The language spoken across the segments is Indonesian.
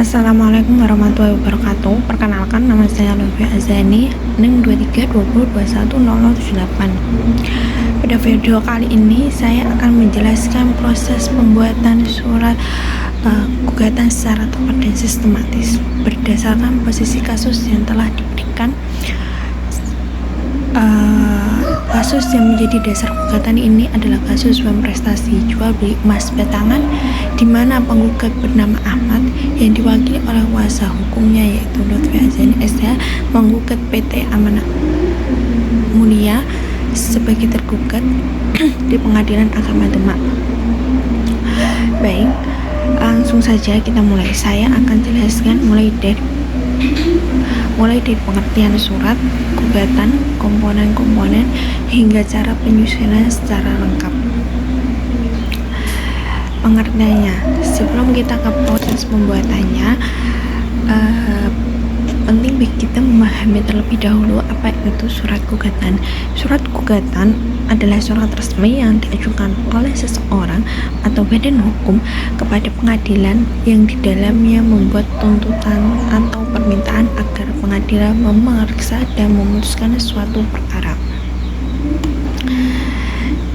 Assalamualaikum warahmatullahi wabarakatuh. Perkenalkan, nama saya Lutfi Azani, NIM 2320210078. Pada video kali ini saya akan menjelaskan proses pembuatan surat gugatan secara tepat dan sistematis berdasarkan posisi kasus yang telah diberikan. Kasus yang menjadi dasar gugatan ini adalah kasus suap prestasi jual beli emas batangan, di mana penggugat bernama Ahmad yang diwakili oleh kuasa hukumnya yaitu Lutfi Azani SH menggugat PT Amanah Mulia sebagai tergugat di Pengadilan Agama Demak. Baik, langsung saja kita mulai. Saya akan jelaskan mulai dari pengertian surat gugatan, komponen-komponen, hingga cara penyusunan secara lengkap. Pengertiannya, sebelum kita ke proses pembuatannya, penting bagi kita memahami terlebih dahulu apa itu surat gugatan. Surat gugatan adalah surat resmi yang diajukan oleh seseorang atau badan hukum kepada pengadilan yang di dalamnya membuat tuntutan atau permintaan agar pengadilan memeriksa dan memutuskan suatu perkara.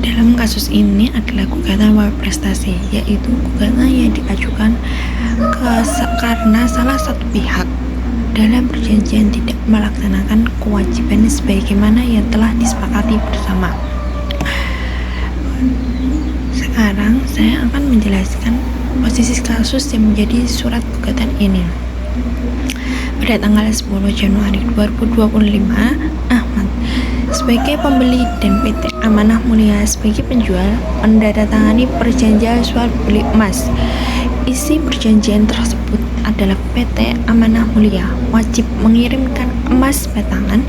Dalam kasus ini adalah gugatan suap prestasi, yaitu gugatan yang diajukan karena salah satu pihak dalam perjanjian tidak melaksanakan kewajiban sebagaimana yang telah disepakati bersama. Sekarang saya akan menjelaskan posisi kasus yang menjadi surat gugatan ini. Pada tanggal 10 Januari 2025, Ahmad sebagai pembeli dan PT Amanah Mulia sebagai penjual menandatangani perjanjian jual beli emas. Isi perjanjian tersebut adalah PT Amanah Mulia wajib mengirimkan emas batangan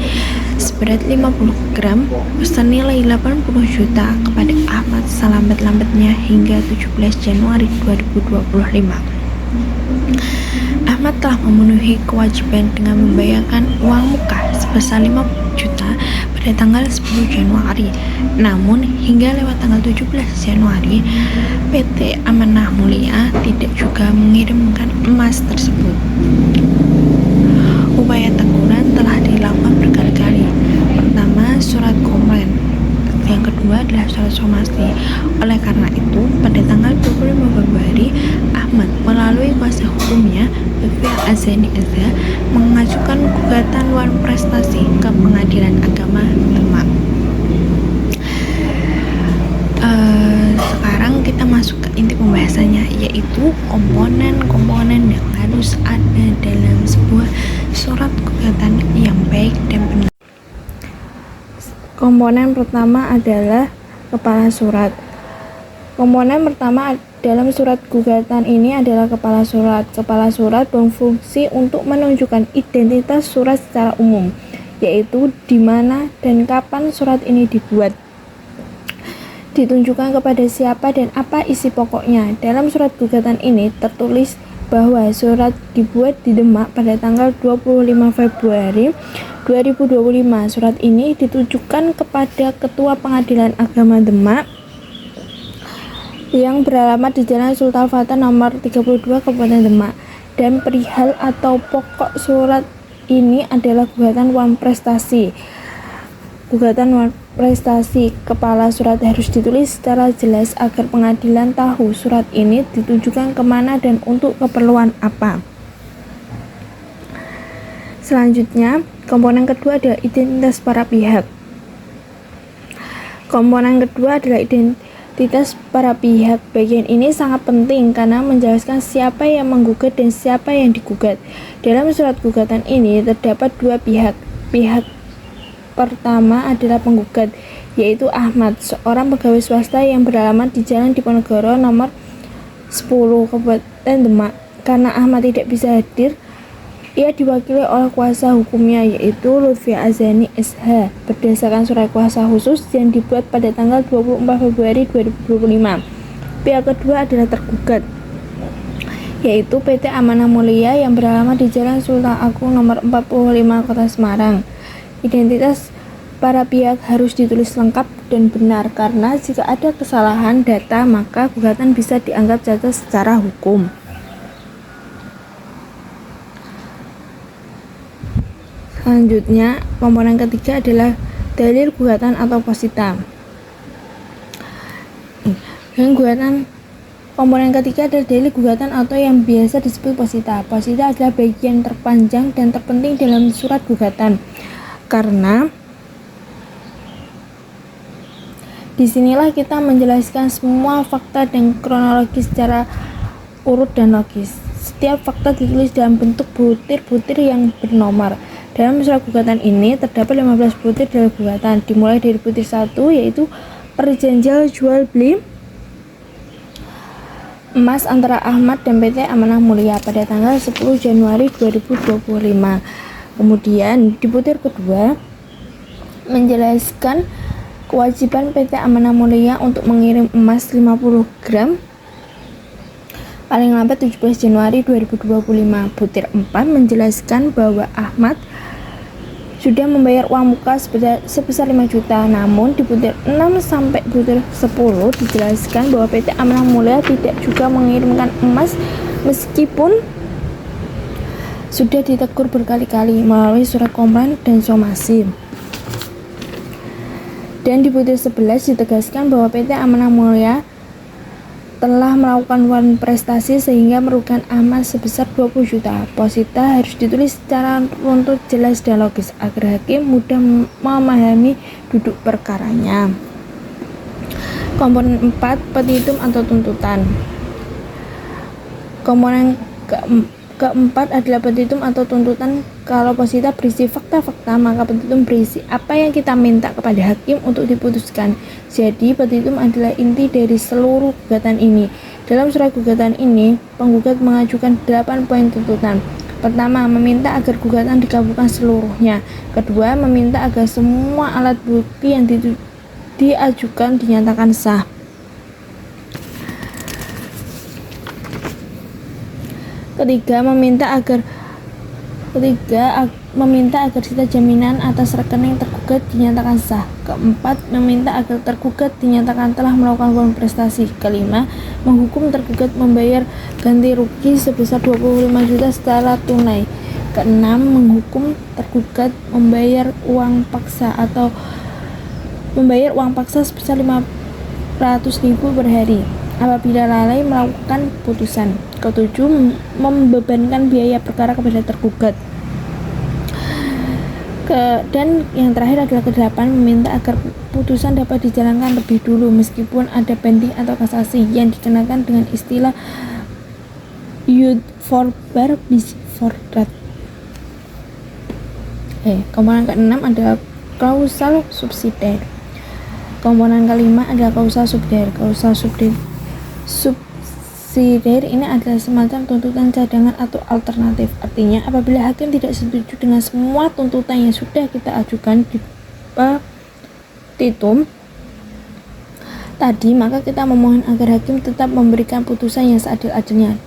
seberat 50 gram senilai 80 juta kepada Ahmad selambat-lambatnya hingga 17 Januari 2025. Ahmad telah memenuhi kewajiban dengan membayarkan uang muka sebesar 50 juta pada tanggal 10 Januari. Namun hingga lewat tanggal 17 Januari, PT Amanah Mulia tidak juga mengirimkan emas tersebut. Upaya teguran telah dilakukan berkali-kali. Pertama, surat komplain. Yang kedua adalah surat somasi. Oleh karena itu, pada tanggal 25 Februari, Ahmad melalui kuasa hukumnya, Lutfi Azani SH, mengajukan gugatan suap prestasi ke Pengadilan Agama Demak. Sekarang kita masuk ke inti pembahasannya, yaitu komponen-komponen yang harus ada dalam sebuah surat gugatan yang baik dan benar. Komponen pertama adalah kepala surat. Komponen pertama dalam surat gugatan ini adalah kepala surat. Kepala surat berfungsi untuk menunjukkan identitas surat secara umum, yaitu di mana dan kapan surat ini dibuat, ditunjukkan kepada siapa dan apa isi pokoknya. Dalam surat gugatan ini tertulis bahwa surat dibuat di Demak pada tanggal 25 Februari 2025. Surat ini ditujukan kepada Ketua Pengadilan Agama Demak yang beralamat di Jalan Sultan Fatah nomor 32 Kabupaten Demak, dan perihal atau pokok surat ini adalah gugatan suap prestasi. Gugatan suap prestasi, kepala surat harus ditulis secara jelas agar pengadilan tahu surat ini ditujukan kemana dan untuk keperluan apa. Selanjutnya, komponen kedua adalah identitas para pihak. Komponen kedua adalah identitas para pihak. Bagian ini sangat penting karena menjelaskan siapa yang menggugat dan siapa yang digugat. Dalam surat gugatan ini terdapat dua pihak. Pihak pertama adalah penggugat, yaitu Ahmad, seorang pegawai swasta yang beralamat di Jalan Diponegoro nomor 10 Kabupaten Demak. Karena Ahmad tidak bisa hadir, ia diwakili oleh kuasa hukumnya, yaitu Lutfi Azani SH, berdasarkan surat kuasa khusus yang dibuat pada tanggal 24 Februari 2025. Pihak kedua adalah tergugat, yaitu PT Amanah Mulia yang beralamat di Jalan Sultan Agung nomor 45 Kota Semarang. Identitas para pihak harus ditulis lengkap dan benar, karena jika ada kesalahan data maka gugatan bisa dianggap cacat secara hukum. Selanjutnya, komponen ketiga adalah dalil gugatan atau posita. Komponen ketiga adalah dalil gugatan atau yang biasa disebut posita. Posita adalah bagian terpanjang dan terpenting dalam surat gugatan, karena disinilah kita menjelaskan semua fakta dan kronologis secara urut dan logis. Setiap fakta ditulis dalam bentuk butir-butir yang bernomor. Dalam surat gugatan ini terdapat 15 butir dalam gugatan, dimulai dari butir 1, yaitu perjanjian jual beli emas antara Ahmad dan PT Amanah Mulia pada tanggal 10 Januari 2025. Kemudian di butir kedua menjelaskan kewajiban PT Amanah Mulia untuk mengirim emas 50 gram paling lambat 17 Januari 2025. Butir 4 menjelaskan bahwa Ahmad sudah membayar uang muka sebesar 5 juta. Namun di butir 6 sampai butir 10 dijelaskan bahwa PT Amanah Mulia tidak juga mengirimkan emas meskipun sudah ditegur berkali-kali melalui surat komplain dan somasi. Dan di butir 11 ditegaskan bahwa PT Amanah Mulia telah melakukan prestasi sehingga merugikan Ahmad sebesar 20 juta. Posita harus ditulis secara runtut, jelas, dan logis agar hakim mudah memahami duduk perkaranya. Komponen 4, petitum atau tuntutan. Komponen keempat adalah petitum atau tuntutan. Kalau posita berisi fakta-fakta, maka petitum berisi apa yang kita minta kepada hakim untuk diputuskan. Jadi petitum adalah inti dari seluruh gugatan ini. Dalam surat gugatan ini, penggugat mengajukan 8 poin tuntutan. Pertama, meminta agar gugatan dikabulkan seluruhnya. Kedua, meminta agar semua alat bukti yang diajukan dinyatakan sah. Ketiga, meminta agar sita jaminan atas rekening tergugat dinyatakan sah. Keempat, meminta agar tergugat dinyatakan telah melakukan prestasi. Kelima, menghukum tergugat membayar ganti rugi sebesar 25 juta secara tunai. Keenam, menghukum tergugat membayar uang paksa sebesar 500.000 per hari apabila lalai melakukan putusan. Ketujuh, membebankan biaya perkara kepada tergugat. Dan yang terakhir adalah kedelapan, meminta agar putusan dapat dijalankan lebih dulu meskipun ada banding atau kasasi yang dikenakan dengan istilah "Yud forbar bis fordat". Komponen keenam adalah kausal subsidiar. Komponen kelima adalah kausal subsidiar. Kausal subsidiar ini adalah semacam tuntutan cadangan atau alternatif. Artinya, apabila hakim tidak setuju dengan semua tuntutan yang sudah kita ajukan di petitum tadi, maka kita memohon agar hakim tetap memberikan putusan yang seadil-adilnya.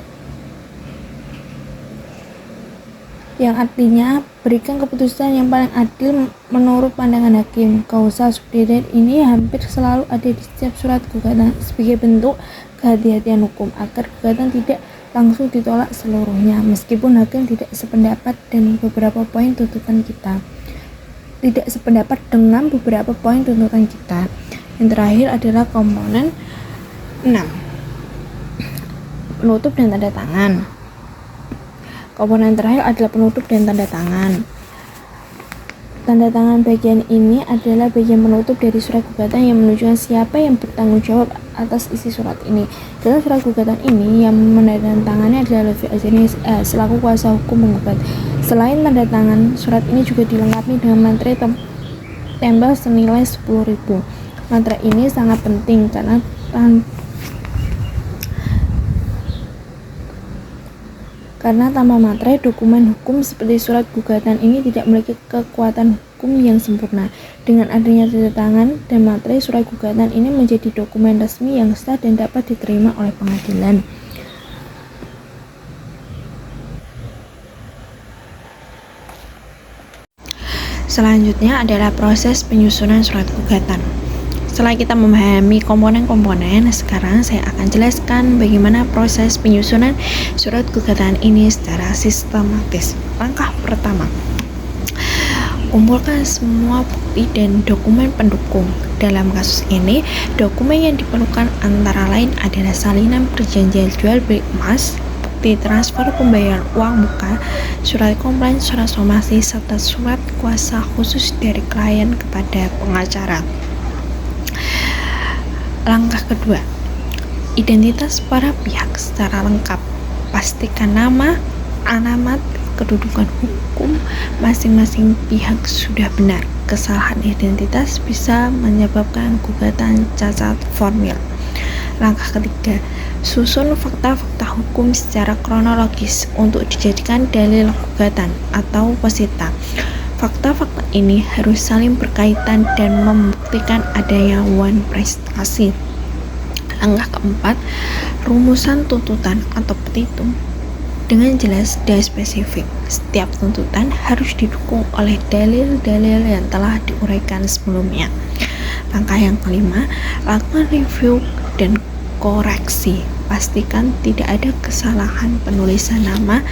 Yang artinya, berikan keputusan yang paling adil menurut pandangan hakim. Kausal subsidiar ini hampir selalu ada di setiap surat gugatan sebagai bentuk kehati-hatian hukum agar gugatan tidak langsung ditolak seluruhnya meskipun hakim tidak sependapat dengan beberapa poin tuntutan kita. Yang terakhir adalah komponen 6, penutup dan tanda tangan. Komponen terakhir adalah penutup dan tanda tangan. Tanda tangan bagian ini adalah bagian penutup dari surat gugatan yang menunjukkan siapa yang bertanggung jawab atas isi surat ini. Dalam surat gugatan ini, yang menandatangani adalah Lutfi Azhari selaku kuasa hukum penggugat. Selain tanda tangan, surat ini juga dilengkapi dengan materai tempel senilai 10.000. Materai ini sangat penting karena tanpa materai, dokumen hukum seperti surat gugatan ini tidak memiliki kekuatan hukum yang sempurna. Dengan adanya tanda tangan dan materai, surat gugatan ini menjadi dokumen resmi yang sah dan dapat diterima oleh pengadilan. Selanjutnya adalah proses penyusunan surat gugatan. Setelah kita memahami komponen-komponen, sekarang saya akan jelaskan bagaimana proses penyusunan surat gugatan ini secara sistematis. Langkah pertama, Kumpulkan semua bukti dan dokumen pendukung. Dalam kasus ini, dokumen yang diperlukan antara lain adalah salinan perjanjian jual beli emas, bukti transfer pembayaran uang muka, surat komplain, surat somasi, serta surat kuasa khusus dari klien kepada pengacara. Langkah kedua, identitas para pihak secara lengkap. Pastikan nama, alamat, kedudukan hukum masing-masing pihak sudah benar. Kesalahan identitas bisa menyebabkan gugatan cacat formil. Langkah ketiga, susun fakta-fakta hukum secara kronologis untuk dijadikan dalil gugatan atau posita. Fakta-fakta ini harus saling berkaitan dan membuktikan adanya one prestasi. Langkah keempat, rumusan tuntutan atau petitum dengan jelas dan spesifik. Setiap tuntutan harus didukung oleh dalil-dalil yang telah diuraikan sebelumnya. Langkah yang kelima, lakukan review dan koreksi. Pastikan tidak ada kesalahan penulisan nama,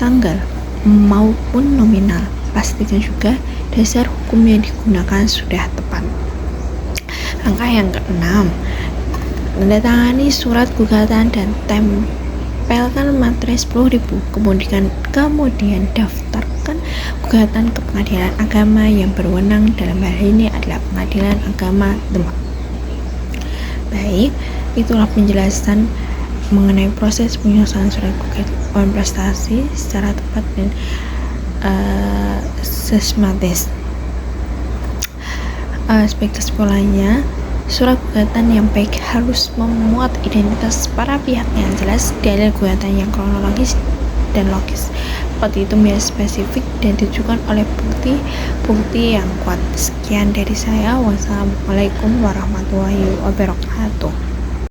tanggal, maupun nominal. Pastikan juga dasar hukum yang digunakan sudah tepat. Langkah yang keenam, menandatangani surat gugatan dan tempelkan materai 10.000. Kemudian daftarkan gugatan ke pengadilan agama yang berwenang, dalam hal ini adalah Pengadilan Agama Demak. Baik, itulah penjelasan mengenai proses penyelesaian surat gugatan prestasi secara tepat dan sistematis. Aspek kesimpulannya, surat gugatan yang baik harus memuat identitas para pihak yang jelas, dalil gugatan yang kronologis dan logis, petitum yang spesifik, dan ditujukan oleh bukti yang kuat. Sekian dari saya. Wassalamualaikum warahmatullahi wabarakatuh.